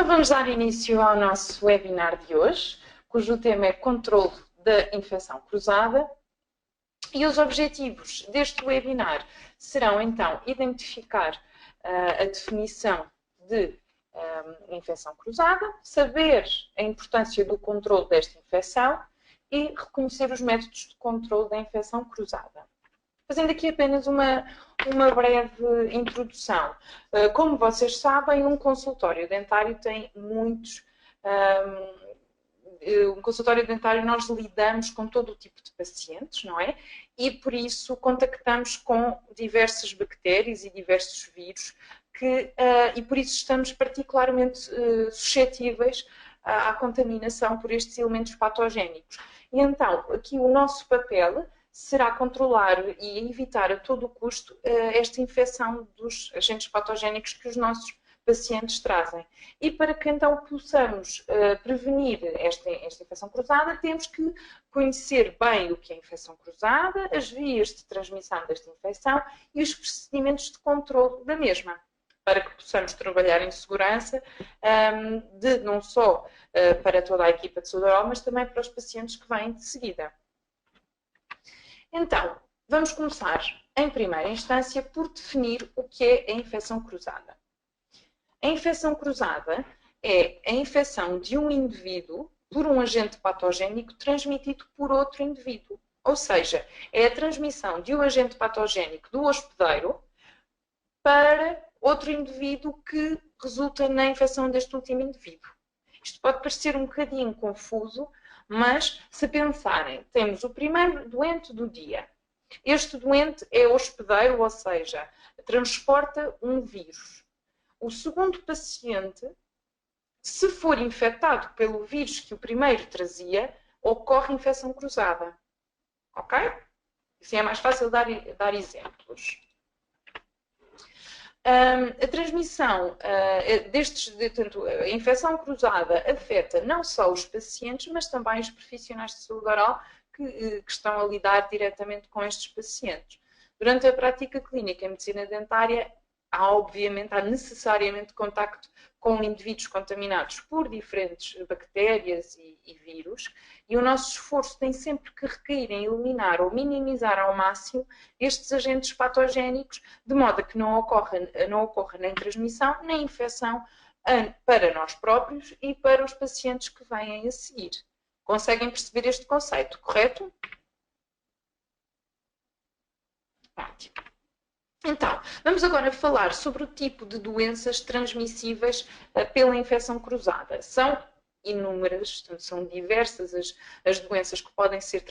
vamos dar início ao nosso webinar de hoje, cujo tema é controle da infecção cruzada. E os objetivos deste webinar serão, então, identificar a definição de infecção cruzada, saber a importância do controle desta infecção e reconhecer os métodos de controle da infecção cruzada. Fazendo aqui apenas uma breve introdução. Como vocês sabem, um consultório dentário tem muitos... Um consultório dentário nós lidamos com todo o tipo de pacientes, não é? E por isso contactamos com diversas bactérias e diversos vírus e por isso estamos particularmente suscetíveis à contaminação por estes elementos patogénicos. E então, aqui o nosso papel será controlar e evitar a todo o custo esta infecção dos agentes patogénicos que os nossos pacientes trazem. E para que então possamos prevenir esta infecção cruzada, temos que conhecer bem o que é infecção cruzada, as vias de transmissão desta infecção e os procedimentos de controle da mesma, para que possamos trabalhar em segurança, não só para toda a equipa de saúde oral, mas também para os pacientes que vêm de seguida. Então, vamos começar, em primeira instância, por definir o que é a infecção cruzada. A infecção cruzada é a infecção de um indivíduo por um agente patogénico transmitido por outro indivíduo. Ou seja, é a transmissão de um agente patogénico do hospedeiro para outro indivíduo que resulta na infecção deste último indivíduo. Isto pode parecer um bocadinho confuso, mas se pensarem, temos o primeiro doente do dia. Este doente é hospedeiro, ou seja, transporta um vírus. O segundo paciente, se for infectado pelo vírus que o primeiro trazia, ocorre infecção cruzada. Ok? Assim é mais fácil dar exemplos. A transmissão portanto, a infecção cruzada afeta não só os pacientes, mas também os profissionais de saúde oral que estão a lidar diretamente com estes pacientes. Durante a prática clínica em medicina dentária, há necessariamente contacto com indivíduos contaminados por diferentes bactérias e vírus, e o nosso esforço tem sempre que recair em eliminar ou minimizar ao máximo estes agentes patogénicos, de modo a que não ocorra nem transmissão, nem infecção para nós próprios e para os pacientes que vêm a seguir. Conseguem perceber este conceito, correto? Ótimo. Então, vamos agora falar sobre o tipo de doenças transmissíveis pela infecção cruzada. São inúmeras, portanto, são diversas as doenças que podem ser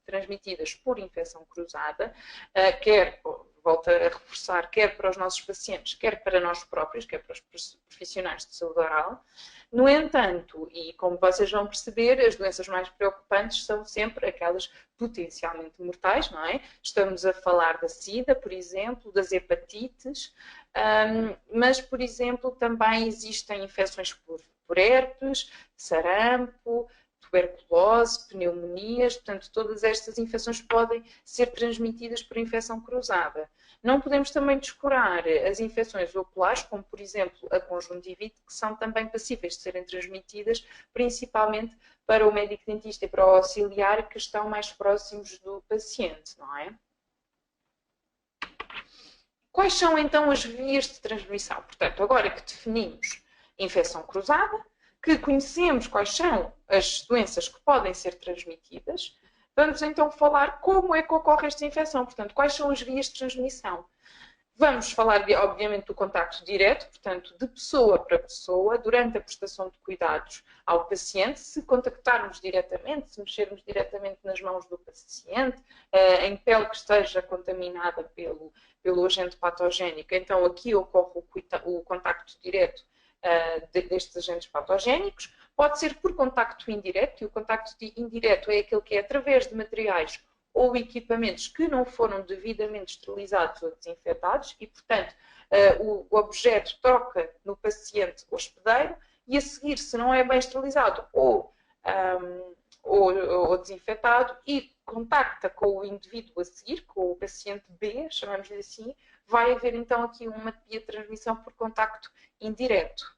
transmitidas por infecção cruzada, volto a reforçar, quer para os nossos pacientes, quer para nós próprios, quer para os profissionais de saúde oral. No entanto, e como vocês vão perceber, as doenças mais preocupantes são sempre aquelas potencialmente mortais, não é? Estamos a falar da SIDA, por exemplo, das hepatites, mas, por exemplo, também existem infecções por herpes, sarampo, tuberculose, pneumonias, portanto, todas estas infecções podem ser transmitidas por infecção cruzada. Não podemos também descurar as infecções oculares, como, por exemplo, a conjuntivite, que são também passíveis de serem transmitidas, principalmente para o médico dentista e para o auxiliar, que estão mais próximos do paciente, não é? Quais são, então, as vias de transmissão? Portanto, agora que definimos infecção cruzada, que conhecemos quais são as doenças que podem ser transmitidas, vamos então falar como é que ocorre esta infecção, portanto, quais são as vias de transmissão. Vamos falar, obviamente, do contacto direto, portanto, de pessoa para pessoa, durante a prestação de cuidados ao paciente, se contactarmos diretamente, se mexermos diretamente nas mãos do paciente, em pele que esteja contaminada pelo agente patogénico, então aqui ocorre o contacto direto destes agentes patogénicos. Pode ser por contacto indireto, e o contacto indireto é aquele que é através de materiais ou equipamentos que não foram devidamente esterilizados ou desinfetados e, portanto, o objeto toca no paciente hospedeiro e, a seguir, se não é bem esterilizado ou desinfetado e contacta com o indivíduo a seguir, com o paciente B, chamamos-lhe assim, vai haver então aqui uma via de transmissão por contacto indireto.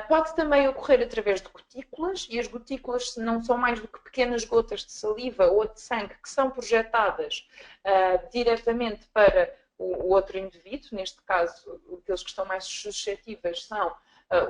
Pode também ocorrer através de gotículas, e as gotículas não são mais do que pequenas gotas de saliva ou de sangue que são projetadas diretamente para o outro indivíduo. Neste caso, aqueles que estão mais suscetíveis são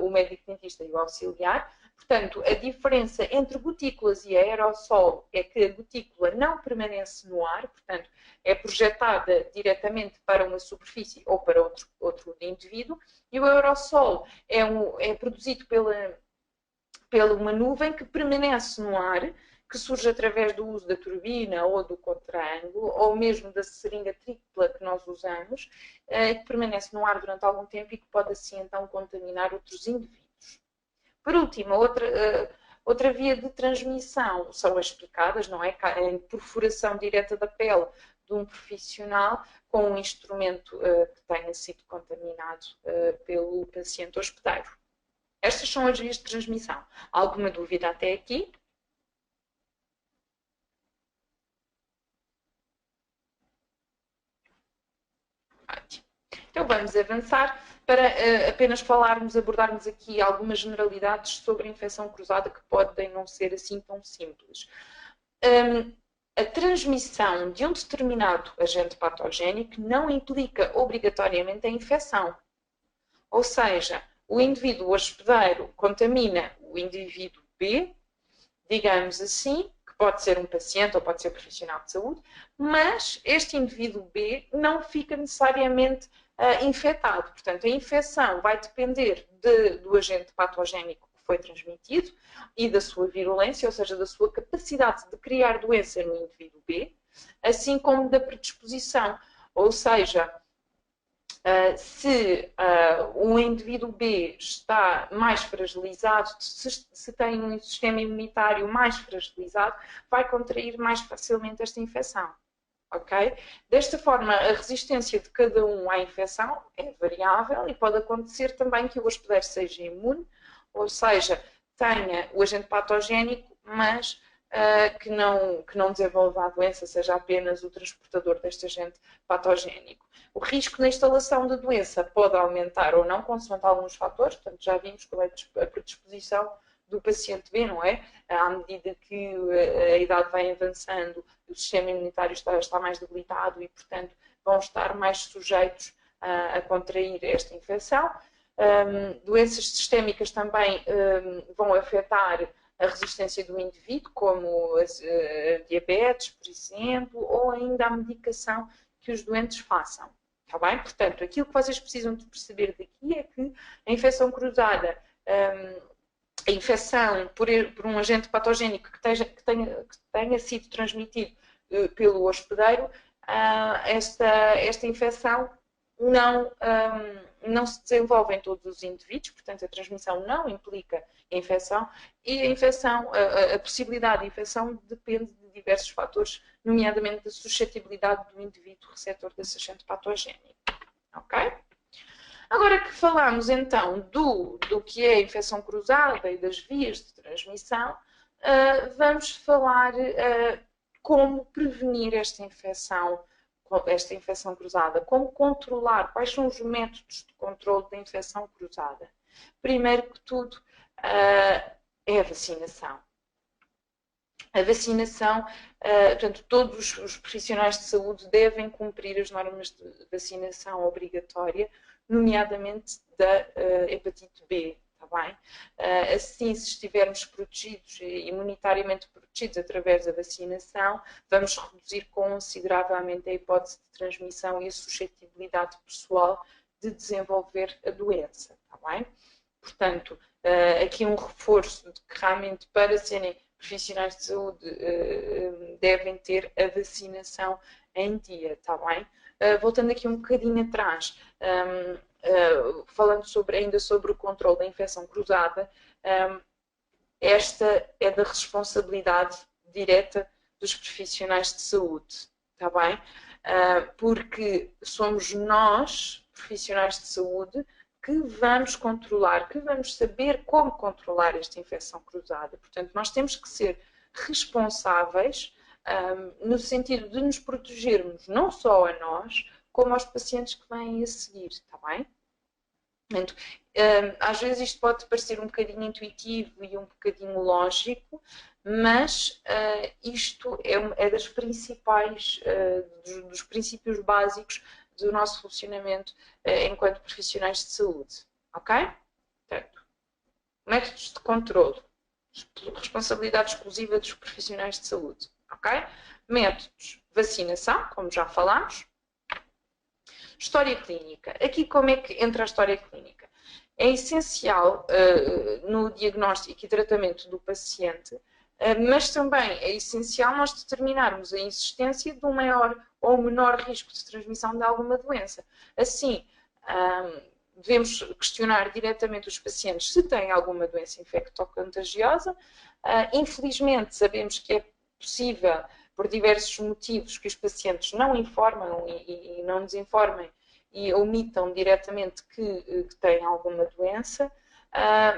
o médico dentista e o auxiliar. Portanto, a diferença entre gotículas e aerossol é que a gotícula não permanece no ar, portanto, é projetada diretamente para uma superfície ou para outro indivíduo, e o aerossol é produzido pela uma nuvem que permanece no ar, que surge através do uso da turbina ou do contraângulo, ou mesmo da seringa tripla que nós usamos, que permanece no ar durante algum tempo e que pode assim então contaminar outros indivíduos. Por último, outra via de transmissão são as picadas, não é? A perfuração direta da pele de um profissional com um instrumento que tenha sido contaminado pelo paciente hospedeiro. Estas são as vias de transmissão. Alguma dúvida até aqui? Então vamos avançar para apenas abordarmos aqui algumas generalidades sobre a infecção cruzada que podem não ser assim tão simples. A transmissão de um determinado agente patogénico não implica obrigatoriamente a infecção. Ou seja, o indivíduo hospedeiro contamina o indivíduo B, digamos assim, que pode ser um paciente ou pode ser um profissional de saúde, mas este indivíduo B não fica necessariamente infectado. Portanto, a infecção vai depender do agente patogénico que foi transmitido e da sua virulência, ou seja, da sua capacidade de criar doença no indivíduo B, assim como da predisposição. Ou seja, se um indivíduo B está mais fragilizado, se tem um sistema imunitário mais fragilizado, vai contrair mais facilmente esta infecção. Okay? Desta forma, a resistência de cada um à infecção é variável e pode acontecer também que o hospedeiro seja imune, ou seja, tenha o agente patogénico, mas que não desenvolva a doença, seja apenas o transportador deste agente patogénico. O risco da instalação da doença pode aumentar ou não, consoante alguns fatores, portanto, já vimos qual é a predisposição do paciente B, não é? À medida que a idade vai avançando, o sistema imunitário está mais debilitado e, portanto, vão estar mais sujeitos a contrair esta infecção. Doenças sistémicas também vão afetar a resistência do indivíduo, como a diabetes, por exemplo, ou ainda a medicação que os doentes façam. Está bem? Portanto, aquilo que vocês precisam de perceber daqui é que a infecção cruzada, a infecção por um agente patogénico que tenha sido transmitido pelo hospedeiro, esta infecção não se desenvolve em todos os indivíduos, portanto a transmissão não implica infecção e a possibilidade de infecção depende de diversos fatores, nomeadamente da suscetibilidade do indivíduo receptor desse agente patogénico. Ok? Agora que falamos então do que é a infecção cruzada e das vias de transmissão, vamos falar como prevenir esta infecção cruzada, como controlar, quais são os métodos de controle da infecção cruzada. Primeiro que tudo, é a vacinação. A vacinação, portanto, todos os profissionais de saúde devem cumprir as normas de vacinação obrigatória, nomeadamente da hepatite B, está bem? Assim, se estivermos protegidos, imunitariamente protegidos através da vacinação, vamos reduzir consideravelmente a hipótese de transmissão e a suscetibilidade pessoal de desenvolver a doença, está bem? Portanto, aqui um reforço de que realmente para serem profissionais de saúde devem ter a vacinação em dia, está bem? Voltando aqui um bocadinho atrás, falando ainda sobre o controle da infecção cruzada, esta é da responsabilidade direta dos profissionais de saúde, está bem? Porque somos nós, profissionais de saúde, que vamos controlar, que vamos saber como controlar esta infecção cruzada. Portanto, nós temos que ser responsáveis no sentido de nos protegermos não só a nós, como aos pacientes que vêm a seguir, está bem? Portanto, às vezes isto pode parecer um bocadinho intuitivo e um bocadinho lógico, mas isto é das principais, dos princípios básicos do nosso funcionamento enquanto profissionais de saúde. Ok? Portanto, métodos de controle. Responsabilidade exclusiva dos profissionais de saúde. Ok? Métodos. Vacinação, como já falámos. História clínica. Aqui como é que entra a história clínica? É essencial no diagnóstico e tratamento do paciente, mas também é essencial nós determinarmos a existência de um maior ou menor risco de transmissão de alguma doença. Assim, devemos questionar diretamente os pacientes se têm alguma doença infectocontagiosa. Infelizmente, sabemos que é possível, por diversos motivos, que os pacientes não informam e não nos informem e omitam diretamente que têm alguma doença,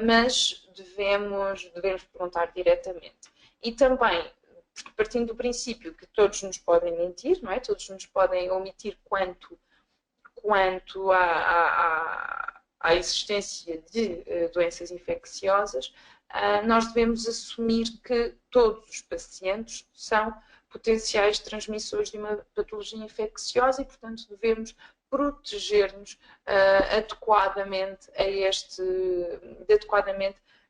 mas devemos perguntar diretamente. E também, partindo do princípio que todos nos podem mentir, não é? Todos nos podem omitir quanto à existência de doenças infecciosas, nós devemos assumir que todos os pacientes são potenciais transmissores de uma patologia infecciosa e, portanto, devemos proteger-nos adequadamente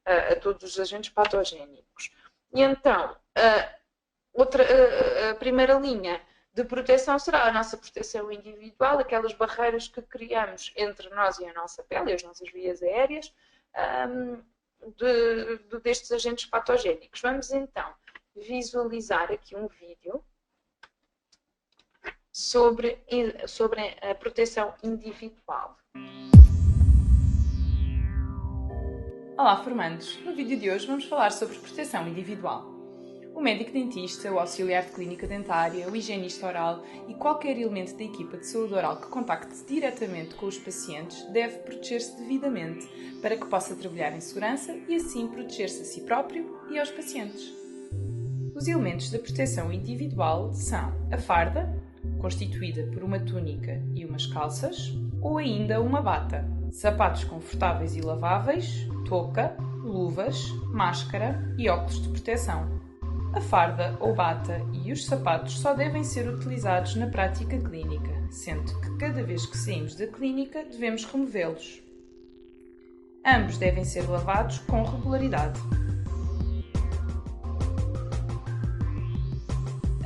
a todos os agentes patogénicos. E então, a primeira linha de proteção será a nossa proteção individual, aquelas barreiras que criamos entre nós e a nossa pele, as nossas vias aéreas, destes agentes patogénicos. Vamos então visualizar aqui um vídeo sobre a proteção individual. Olá, formandos! No vídeo de hoje vamos falar sobre proteção individual. O médico dentista, o auxiliar de clínica dentária, o higienista oral e qualquer elemento da equipa de saúde oral que contacte diretamente com os pacientes deve proteger-se devidamente para que possa trabalhar em segurança e assim proteger-se a si próprio e aos pacientes. Os elementos da proteção individual são a farda, constituída por uma túnica e umas calças, ou ainda uma bata, sapatos confortáveis e laváveis, touca, luvas, máscara e óculos de proteção. A farda ou bata e os sapatos só devem ser utilizados na prática clínica, sendo que cada vez que saímos da clínica devemos removê-los. Ambos devem ser lavados com regularidade.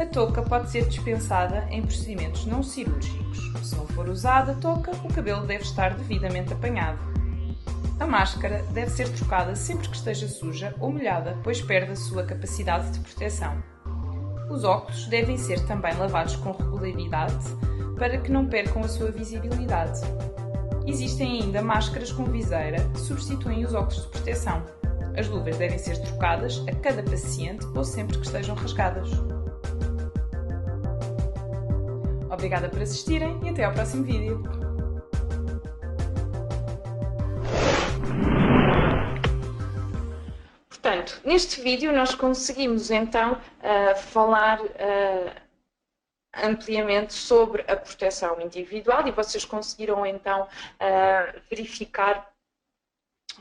A touca pode ser dispensada em procedimentos não cirúrgicos. Se não for usada a touca, o cabelo deve estar devidamente apanhado. A máscara deve ser trocada sempre que esteja suja ou molhada, pois perde a sua capacidade de proteção. Os óculos devem ser também lavados com regularidade para que não percam a sua visibilidade. Existem ainda máscaras com viseira que substituem os óculos de proteção. As luvas devem ser trocadas a cada paciente ou sempre que estejam rasgadas. Obrigada por assistirem e até ao próximo vídeo. Portanto, neste vídeo nós conseguimos então falar ampliamente sobre a proteção individual e vocês conseguiram então verificar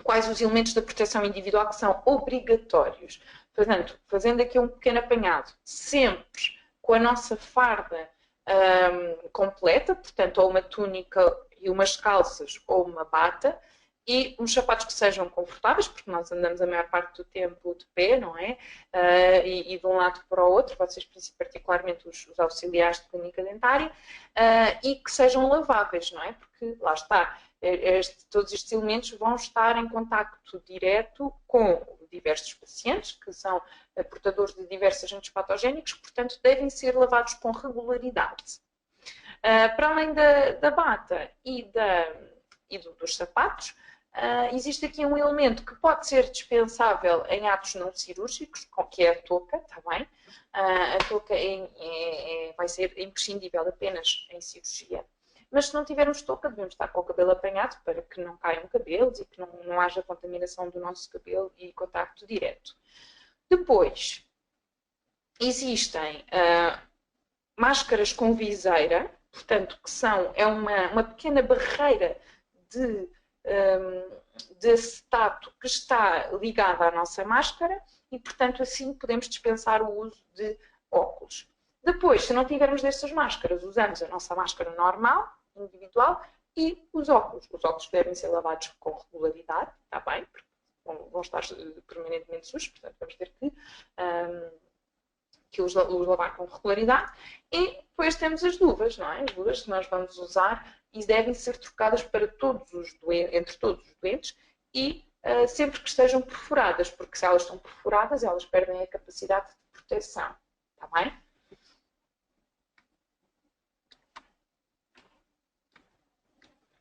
quais os elementos da proteção individual que são obrigatórios. Portanto, fazendo aqui um pequeno apanhado, sempre com a nossa farda completa, portanto, ou uma túnica e umas calças ou uma bata, e uns sapatos que sejam confortáveis, porque nós andamos a maior parte do tempo de pé, não é? E de um lado para o outro, vocês particularmente os auxiliares de clínica dentária, e que sejam laváveis, não é? Porque lá está, todos estes elementos vão estar em contacto direto com diversos pacientes, que são portadores de diversos agentes patogénicos, portanto devem ser lavados com regularidade. Para além da bata e dos sapatos, existe aqui um elemento que pode ser dispensável em atos não cirúrgicos, que é a touca, está bem? A touca vai ser imprescindível apenas em cirurgia. Mas se não tivermos touca, devemos estar com o cabelo apanhado para que não caiam cabelos e que não haja contaminação do nosso cabelo e contacto direto. Depois, existem máscaras com viseira, portanto, que é uma pequena barreira de de acetato que está ligada à nossa máscara e, portanto, assim podemos dispensar o uso de óculos. Depois, se não tivermos destas máscaras, usamos a nossa máscara normal, individual, e os óculos. Os óculos devem ser lavados com regularidade, está bem? Porque vão estar permanentemente sujos, portanto vamos ter que os lavar com regularidade. E depois temos as luvas, não é? As luvas que nós vamos usar e devem ser trocadas para entre todos os doentes e sempre que estejam perfuradas, porque se elas estão perfuradas, elas perdem a capacidade de proteção, está bem?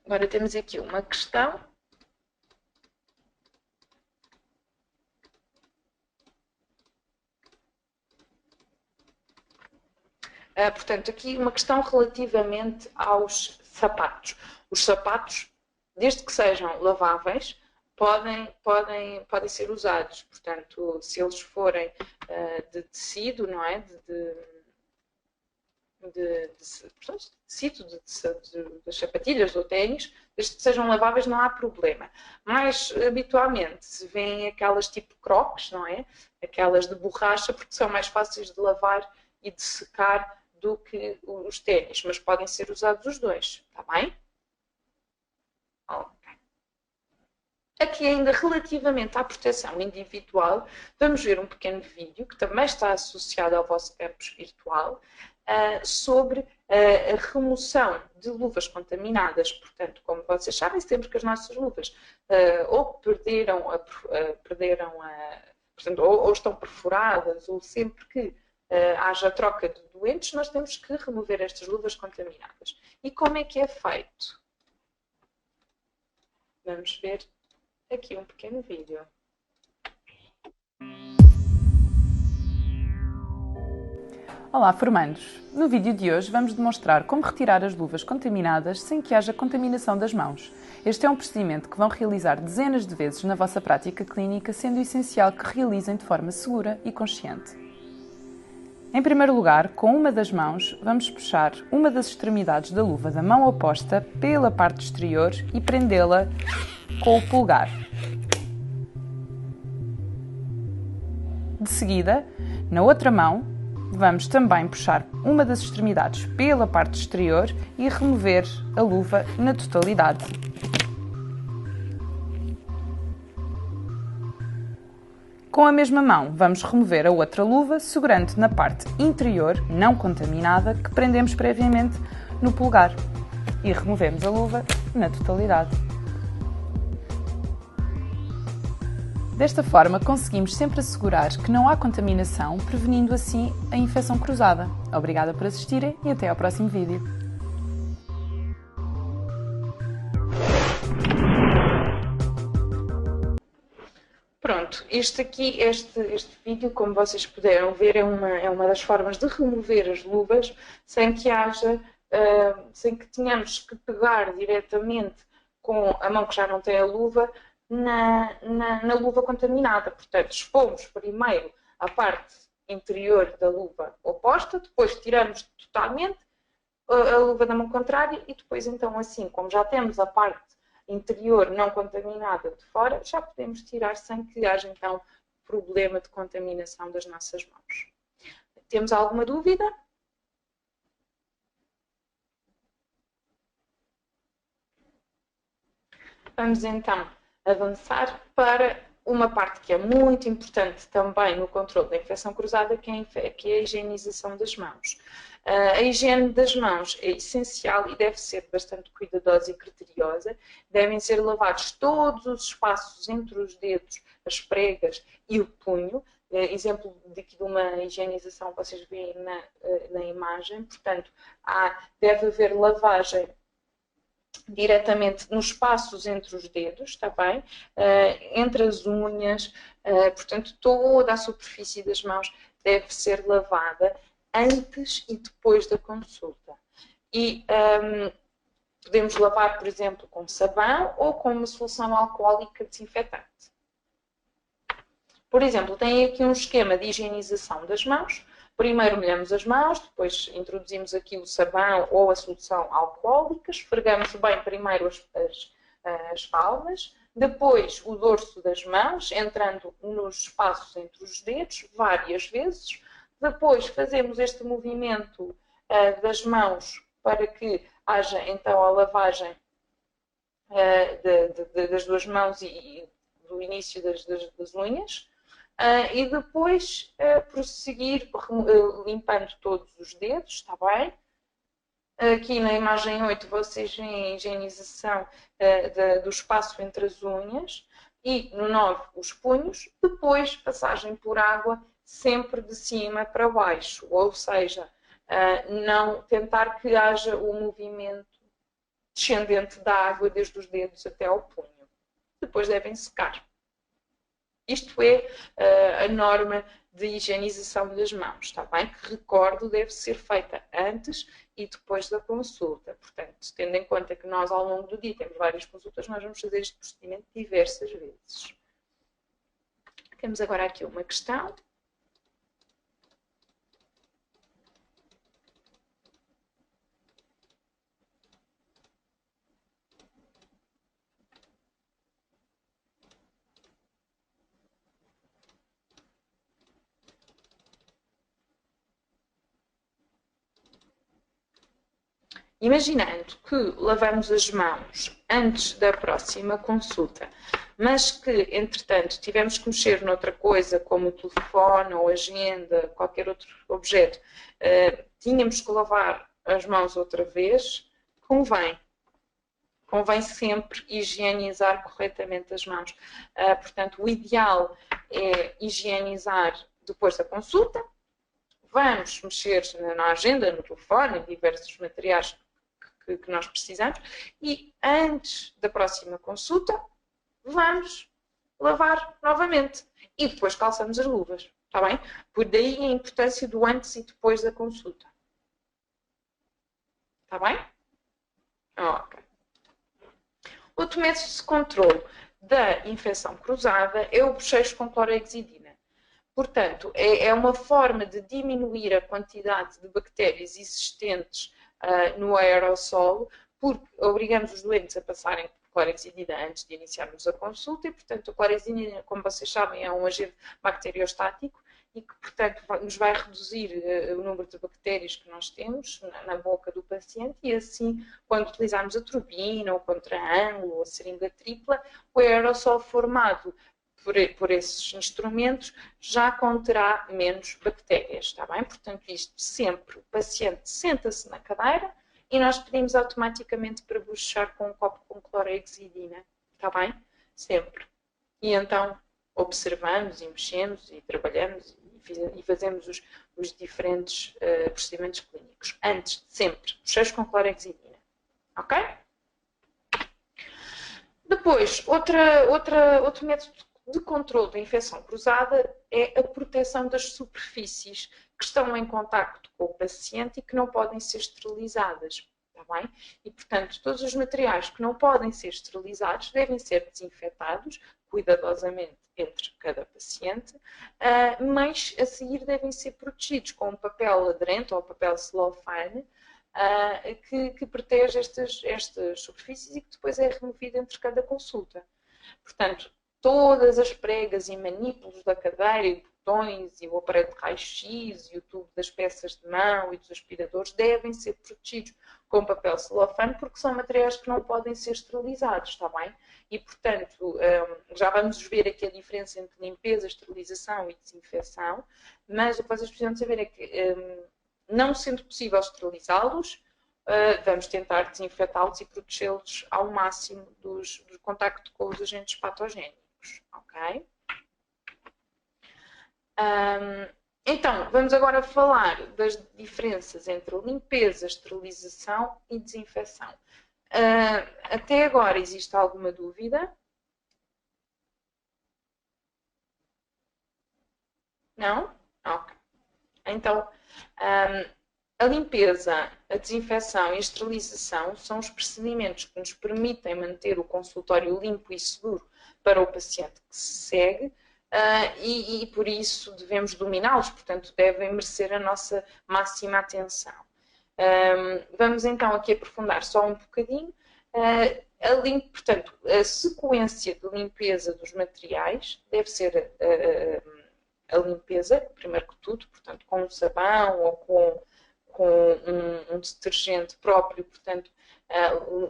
Agora temos aqui uma questão. Portanto, aqui uma questão relativamente aos sapatos. Os sapatos, desde que sejam laváveis, podem ser usados. Portanto, se eles forem de tecido, não é? Das sapatilhas ou ténis, desde que sejam laváveis não há problema. Mas habitualmente se vêem aquelas tipo crocs, não é? Aquelas de borracha, porque são mais fáceis de lavar e de secar do que os ténis, mas podem ser usados os dois, está bem? Okay. Aqui ainda relativamente à proteção individual, vamos ver um pequeno vídeo que também está associado ao vosso campus virtual, sobre a remoção de luvas contaminadas. Portanto, como vocês sabem, sempre que as nossas luvas ou perderam, portanto, ou estão perfuradas, ou sempre que haja troca de doentes, nós temos que remover estas luvas contaminadas. E como é que é feito? Vamos ver aqui um pequeno vídeo. Olá, formandos! No vídeo de hoje vamos demonstrar como retirar as luvas contaminadas sem que haja contaminação das mãos. Este é um procedimento que vão realizar dezenas de vezes na vossa prática clínica, sendo essencial que realizem de forma segura e consciente. Em primeiro lugar, com uma das mãos, vamos puxar uma das extremidades da luva da mão oposta pela parte exterior e prendê-la com o polegar. De seguida, na outra mão, vamos também puxar uma das extremidades pela parte exterior e remover a luva na totalidade. Com a mesma mão, vamos remover a outra luva, segurando na parte interior, não contaminada, que prendemos previamente no polegar. E removemos a luva na totalidade. Desta forma, conseguimos sempre assegurar que não há contaminação, prevenindo assim a infecção cruzada. Obrigada por assistirem e até ao próximo vídeo. Pronto, este vídeo, como vocês puderam ver, é uma das formas de remover as luvas sem que tenhamos que pegar diretamente com a mão que já não tem a luva na luva contaminada. Portanto, expomos primeiro a parte interior da luva oposta, depois tiramos totalmente a luva da mão contrária e depois, então, assim, como já temos a parte interior não contaminada de fora, já podemos tirar sem que haja, então, problema de contaminação das nossas mãos. Temos alguma dúvida? Vamos, então, avançar para uma parte que é muito importante também no controle da infecção cruzada, que é a higienização das mãos. A higiene das mãos é essencial e deve ser bastante cuidadosa e criteriosa. Devem ser lavados todos os espaços entre os dedos, as pregas e o punho. Exemplo de uma higienização que vocês veem na imagem. Portanto, deve haver lavagem diretamente nos espaços entre os dedos, está bem? Entre as unhas, portanto, toda a superfície das mãos deve ser lavada antes e depois da consulta. E podemos lavar, por exemplo, com sabão ou com uma solução alcoólica desinfetante. Por exemplo, tem aqui um esquema de higienização das mãos. Primeiro molhamos as mãos, depois introduzimos aqui o sabão ou a solução alcoólica, esfregamos bem primeiro as palmas, depois o dorso das mãos, entrando nos espaços entre os dedos, várias vezes. Depois fazemos este movimento das mãos para que haja então a lavagem das duas mãos e do início das unhas. E depois prosseguir limpando todos os dedos, está bem? Aqui na imagem 8 vocês veem a higienização do espaço entre as unhas e no 9 os punhos, depois passagem por água sempre de cima para baixo, ou seja, não tentar que haja o movimento descendente da água desde os dedos até ao punho. Depois devem secar. Isto é a norma de higienização das mãos, está bem? Que, recordo, deve ser feita antes e depois da consulta. Portanto, tendo em conta que nós, ao longo do dia, temos várias consultas, nós vamos fazer este procedimento diversas vezes. Temos agora aqui uma questão. Imaginando que lavamos as mãos antes da próxima consulta, mas que, entretanto, tivemos que mexer noutra coisa, como o telefone ou agenda, qualquer outro objeto, tínhamos que lavar as mãos outra vez, convém sempre higienizar corretamente as mãos. Portanto, o ideal é higienizar depois da consulta. Vamos mexer na agenda, no telefone, em diversos materiais que nós precisamos, e antes da próxima consulta vamos lavar novamente e depois calçamos as luvas, está bem? Por daí a importância do antes e depois da consulta. Está bem? Ok. Outro método de controle da infecção cruzada é o bochecho com clorhexidina. Portanto, é uma forma de diminuir a quantidade de bactérias existentes no aerossolo, porque obrigamos os doentes a passarem clorhexidina antes de iniciarmos a consulta e, portanto, a clorhexidina, como vocês sabem, é um agente bacteriostático e que, portanto, nos vai reduzir o número de bactérias que nós temos na boca do paciente e, assim, quando utilizarmos a turbina ou contra-ângulo ou a seringa tripla, o aerossol formado por esses instrumentos já conterá menos bactérias, está bem? Portanto, isto sempre, o paciente senta-se na cadeira e nós pedimos automaticamente para bochechar com um copo com clorhexidina, está bem? Sempre. E então observamos e mexemos e trabalhamos e fazemos os diferentes procedimentos clínicos. Antes, sempre, bochecho com clorhexidina, ok? Depois, outro método de controle da infecção cruzada é a proteção das superfícies que estão em contacto com o paciente e que não podem ser esterilizadas, está bem? E, portanto, todos os materiais que não podem ser esterilizados devem ser desinfetados cuidadosamente entre cada paciente, mas a seguir devem ser protegidos com um papel aderente ou papel celofane que protege estas superfícies e que depois é removido entre cada consulta. Portanto, todas as pregas e manípulos da cadeira e botões e o aparelho de raio-x e o tubo das peças de mão e dos aspiradores devem ser protegidos com papel celofane porque são materiais que não podem ser esterilizados, está bem? E, portanto, já vamos ver aqui a diferença entre limpeza, esterilização e desinfecção, mas o que vocês precisam de saber é que, não sendo possível esterilizá-los, vamos tentar desinfetá-los e protegê-los ao máximo do contacto com os agentes patogénicos. Ok? Então, vamos agora falar das diferenças entre limpeza, esterilização e desinfecção. Até agora existe alguma dúvida? Não? Ok. Então, a limpeza, a desinfecção e a esterilização são os procedimentos que nos permitem manter o consultório limpo e seguro para o paciente que se segue e por isso devemos dominá-los, portanto devem merecer a nossa máxima atenção. Vamos então aqui aprofundar só um bocadinho. Portanto, a sequência de limpeza dos materiais deve ser a limpeza, primeiro que tudo, portanto, com um sabão ou com um detergente próprio, portanto,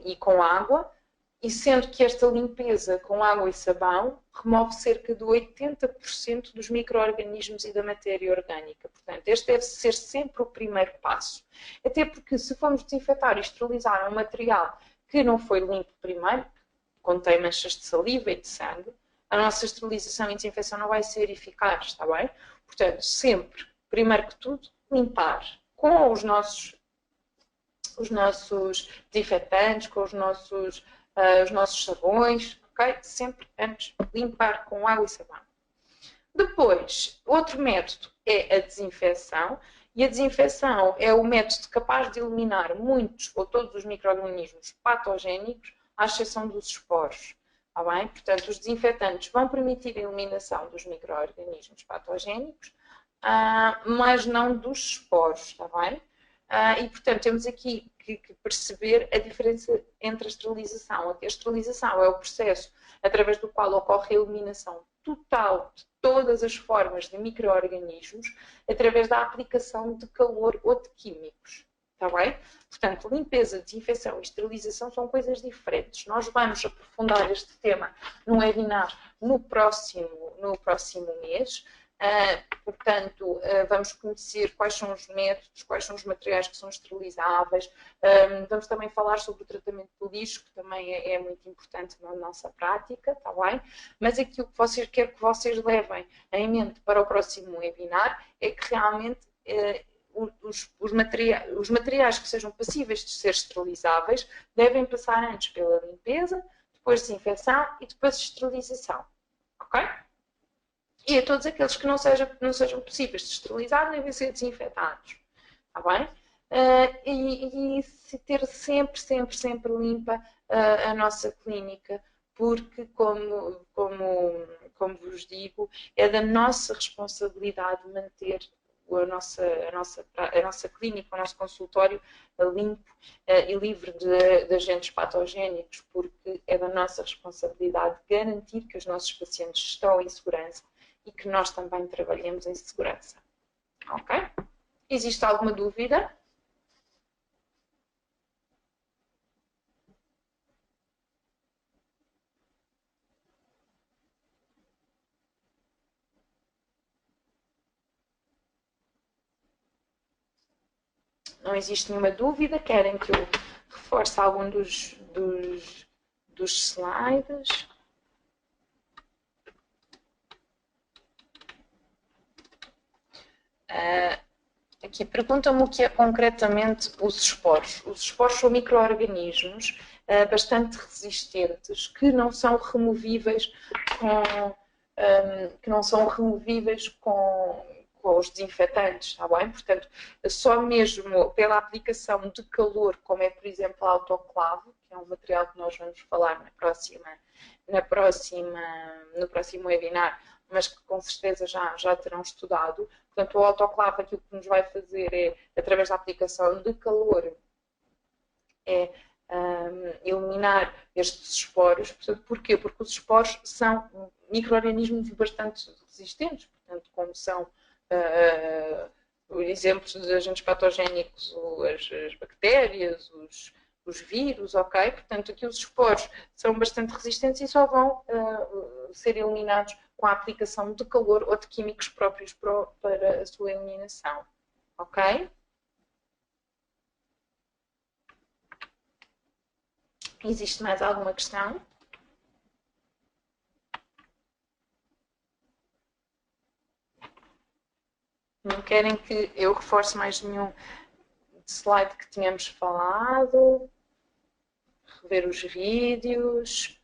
e com água, e sendo que esta limpeza com água e sabão remove cerca de 80% dos micro-organismos e da matéria orgânica. Portanto, este deve ser sempre o primeiro passo. Até porque se formos desinfetar e esterilizar um material que não foi limpo primeiro, contém manchas de saliva e de sangue, a nossa esterilização e desinfecção não vai ser eficaz, está bem? Portanto, sempre, primeiro que tudo, limpar com os nossos desinfetantes, com os nossos sabões, ok? Sempre antes limpar com água e sabão. Depois, outro método é a desinfecção, e a desinfecção é o método capaz de eliminar muitos ou todos os micro-organismos patogénicos, à exceção dos esporos. Tá bem? Portanto, os desinfetantes vão permitir a eliminação dos micro-organismos patogénicos, mas não dos esporos, está bem? E, portanto, temos aqui que perceber a diferença entre a esterilização. A esterilização é o processo através do qual ocorre a eliminação total de todas as formas de micro-organismos através da aplicação de calor ou de químicos. Está bem? Portanto, limpeza, desinfecção e esterilização são coisas diferentes. Nós vamos aprofundar este tema no webinar no próximo mês. Portanto, vamos conhecer quais são os métodos, quais são os materiais que são esterilizáveis. Vamos também falar sobre o tratamento do lixo, que também é muito importante na nossa prática, está bem? Mas aquilo que quero que vocês levem em mente para o próximo webinar é que realmente os materiais que sejam passíveis de ser esterilizáveis devem passar antes pela limpeza, depois desinfecção e depois esterilização, ok? E a todos aqueles que não sejam possíveis de esterilizar devem ser desinfetados, está bem? E ter sempre limpa a nossa clínica, porque, como vos digo, é da nossa responsabilidade manter a nossa clínica, o nosso consultório limpo e livre de agentes patogénicos, porque é da nossa responsabilidade garantir que os nossos pacientes estão em segurança e que nós também trabalhemos em segurança. Ok? Existe alguma dúvida? Não existe nenhuma dúvida? Querem que eu reforce algum dos slides? Aqui perguntam-me o que é concretamente os esporos. Os esporos são micro-organismos bastante resistentes que não são removíveis com os desinfetantes, está bem? Portanto, só mesmo pela aplicação de calor, como é, por exemplo, a autoclave, que é um material que nós vamos falar no próximo webinar, mas que com certeza já terão estudado. Portanto, o autoclave aquilo que nos vai fazer é, através da aplicação de calor, eliminar estes esporos. Portanto, porquê? Porque os esporos são micro-organismos bastante resistentes, portanto, como são exemplos de agentes patogénicos, as bactérias, os vírus, ok? Portanto, aqui os esporos são bastante resistentes e só vão ser eliminados com a aplicação de calor ou de químicos próprios para a sua eliminação, ok? Existe mais alguma questão? Não querem que eu reforce mais nenhum slide que tínhamos falado? Rever os vídeos?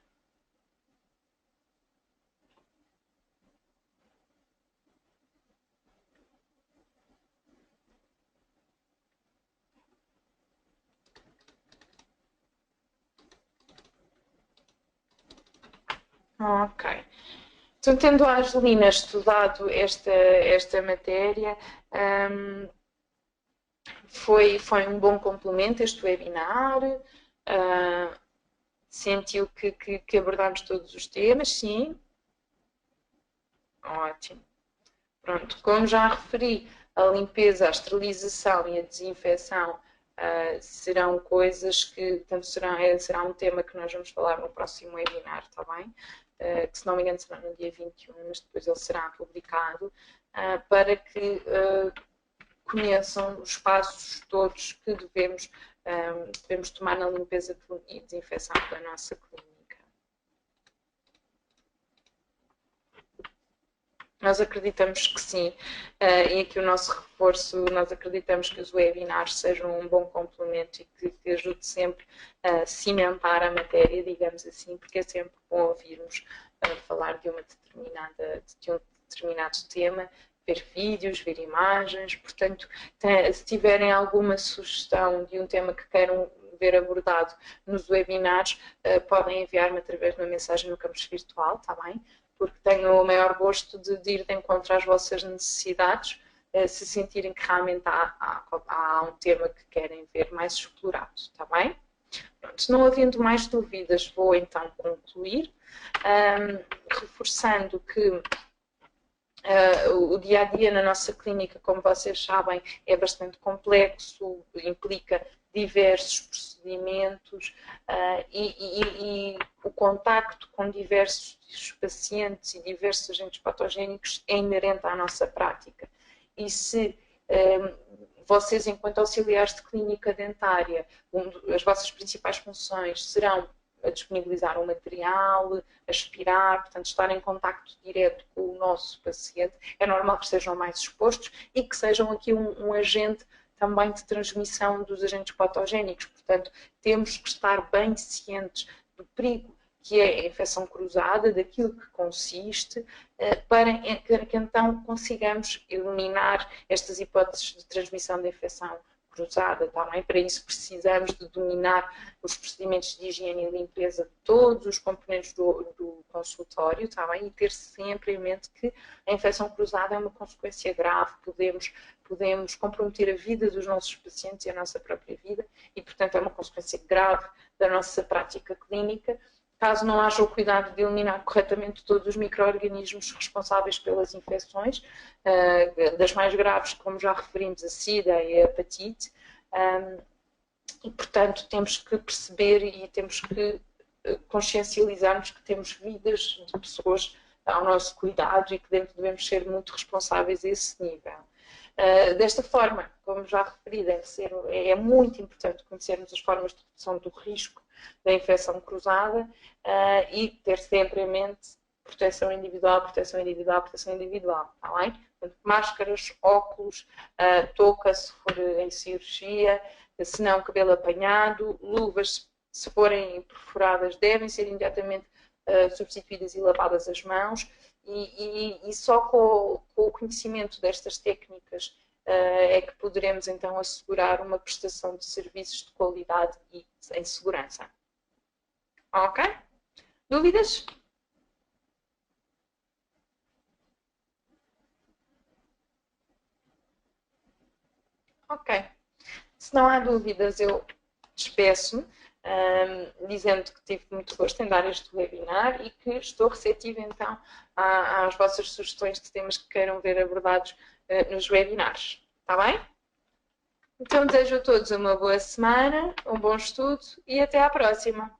Ok. Então, tendo a Angelina estudado esta matéria, foi um bom complemento este webinar. Sentiu que abordámos todos os temas? Sim. Ótimo. Pronto, como já referi, a limpeza, a esterilização e a desinfecção serão coisas que, portanto, será um tema que nós vamos falar no próximo webinar, está bem? Que se não me engano será no dia 21, mas depois ele será publicado, para que conheçam os passos todos que devemos tomar na limpeza e desinfecção da nossa clínica. Nós acreditamos que sim, e aqui o nosso reforço, nós acreditamos que os webinars sejam um bom complemento e que ajude sempre a cimentar a matéria, digamos assim, porque é sempre bom ouvirmos falar de um determinado tema, ver vídeos, ver imagens, portanto, se tiverem alguma sugestão de um tema que queiram ver abordado nos webinars, podem enviar-me através de uma mensagem no campus virtual, está bem? Porque tenho o maior gosto de ir de encontro às vossas necessidades, se sentirem que realmente há um tema que querem ver mais explorado, está bem? Pronto, não havendo mais dúvidas, vou então concluir, reforçando que o dia-a-dia na nossa clínica, como vocês sabem, é bastante complexo, implica diversos procedimentos e o contacto com diversos pacientes e diversos agentes patogénicos é inerente à nossa prática. E se vocês, enquanto auxiliares de clínica dentária, as vossas principais funções serão a disponibilizar o material, aspirar, portanto, estar em contacto direto com o nosso paciente, é normal que estejam mais expostos e que sejam aqui um agente também de transmissão dos agentes patogénicos. Portanto, temos que estar bem cientes do perigo que é a infecção cruzada, daquilo que consiste, para que então consigamos eliminar estas hipóteses de transmissão da infecção cruzada. Também para isso precisamos de dominar os procedimentos de higiene e limpeza de todos os componentes do consultório, tá bem? E ter sempre em mente que a infecção cruzada é uma consequência grave, podemos comprometer a vida dos nossos pacientes e a nossa própria vida e, portanto, é uma consequência grave da nossa prática clínica, caso não haja o cuidado de eliminar corretamente todos os micro-organismos responsáveis pelas infecções, das mais graves, como já referimos, a SIDA e a hepatite, e, portanto, temos que perceber e temos que consciencializar-nos que temos vidas de pessoas ao nosso cuidado e que devemos ser muito responsáveis a esse nível. Desta forma, como já referi, é muito importante conhecermos as formas de redução do risco da infecção cruzada e ter sempre em mente proteção individual, proteção individual, proteção individual, está bem? Portanto, máscaras, óculos, touca se for em cirurgia, se não cabelo apanhado, luvas se forem perfuradas devem ser imediatamente substituídas e lavadas as mãos e só com o conhecimento destas técnicas é que poderemos então assegurar uma prestação de serviços de qualidade e em segurança. Ok? Dúvidas? Ok. Se não há dúvidas, eu despeço-me, dizendo que tive muito gosto em dar este webinar e que estou receptiva então às vossas sugestões de temas que queiram ver abordados nos webinars. Está bem? Então desejo a todos uma boa semana, um bom estudo e até à próxima.